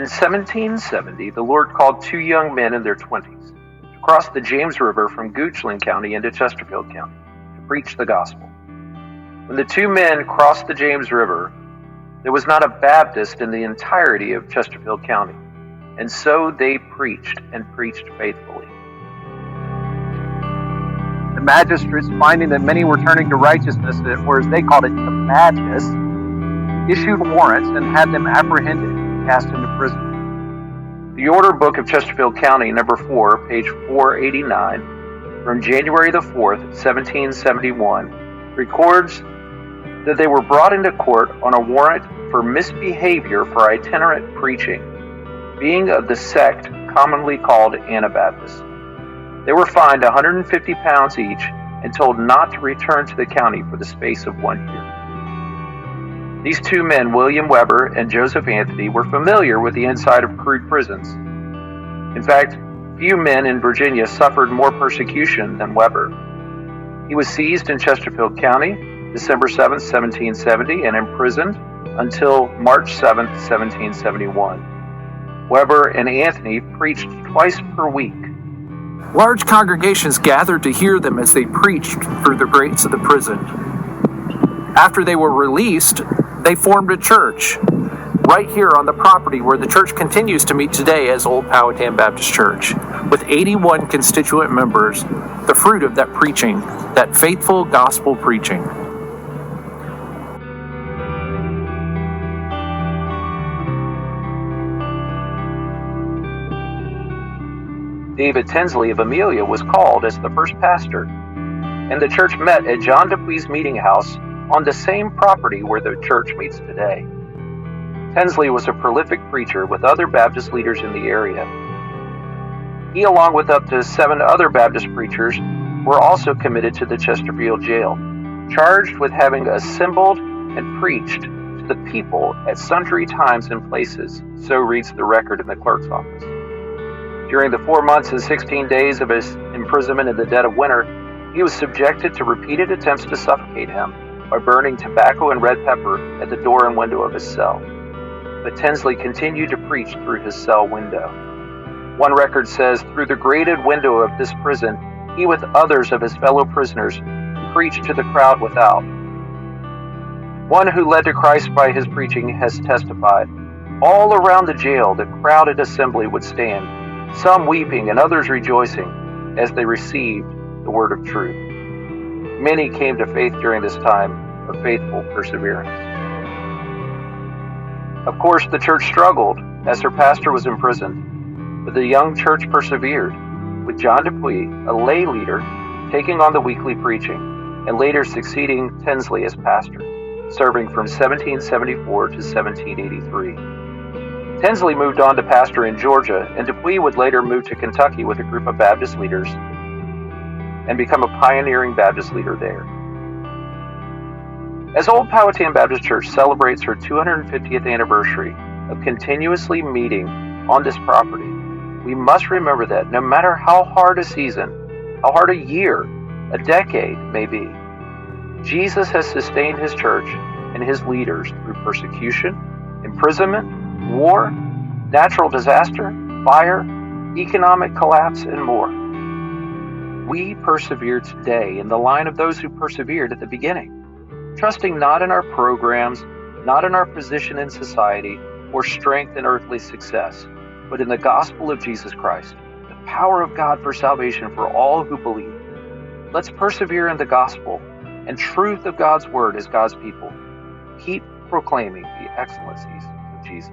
In 1770, the Lord called two young men in their 20s to cross the James River from Goochland County into Chesterfield County to preach the gospel. When the two men crossed the James River, there was not a Baptist in the entirety of Chesterfield County, and so they preached and preached faithfully. The magistrates, finding that many were turning to righteousness, or as they called it, the madness, issued warrants and had them apprehended and cast into prison. The Order Book of Chesterfield County, number 4, page 489, from January the 4th, 1771, records that they were brought into court on a warrant for misbehavior for itinerant preaching, being of the sect commonly called Anabaptists. They were fined £150 each and told not to return to the county for the space of 1 year. These two men, William Weber and Joseph Anthony, were familiar with the inside of crude prisons. In fact, few men in Virginia suffered more persecution than Weber. He was seized in Chesterfield County December 7, 1770, and imprisoned until March 7, 1771. Weber and Anthony preached twice per week. Large congregations gathered to hear them as they preached through the grates of the prison. After they were released, they formed a church right here on the property where the church continues to meet today as Old Powhatan Baptist Church, with 81 constituent members, the fruit of that preaching, that faithful gospel preaching. David Tinsley of Amelia was called as the first pastor, and the church met at John Dupuy's meeting house on the same property where the church meets today. Tinsley was a prolific preacher with other Baptist leaders in the area. He, along with up to 7 other Baptist preachers, were also committed to the Chesterfield jail, charged with having assembled and preached to the people at sundry times and places, so reads the record in the clerk's office. During the 4 months and 16 days of his imprisonment in the dead of winter, he was subjected to repeated attempts to suffocate him by burning tobacco and red pepper at the door and window of his cell. But Tinsley continued to preach through his cell window. One record says, through the grated window of this prison, he with others of his fellow prisoners preached to the crowd without. One who led to Christ by his preaching has testified, all around the jail the crowded assembly would stand, some weeping and others rejoicing as they received the word of truth. Many came to faith during this time of faithful perseverance. Of course, the church struggled as her pastor was imprisoned, but the young church persevered, with John Dupuy, a lay leader, taking on the weekly preaching, and later succeeding Tinsley as pastor, serving from 1774 to 1783. Tinsley moved on to pastor in Georgia, and Dupuy would later move to Kentucky with a group of Baptist leaders and become a pioneering Baptist leader there. As Old Powhatan Baptist Church celebrates her 250th anniversary of continuously meeting on this property, we must remember that no matter how hard a season, how hard a year, a decade may be, Jesus has sustained his church and his leaders through persecution, imprisonment, war, natural disaster, fire, economic collapse, and more. We persevere today in the line of those who persevered at the beginning, trusting not in our programs, not in our position in society, or strength in earthly success, but in the gospel of Jesus Christ, the power of God for salvation for all who believe. Let's persevere in the gospel and truth of God's word as God's people. Keep proclaiming the excellencies of Jesus.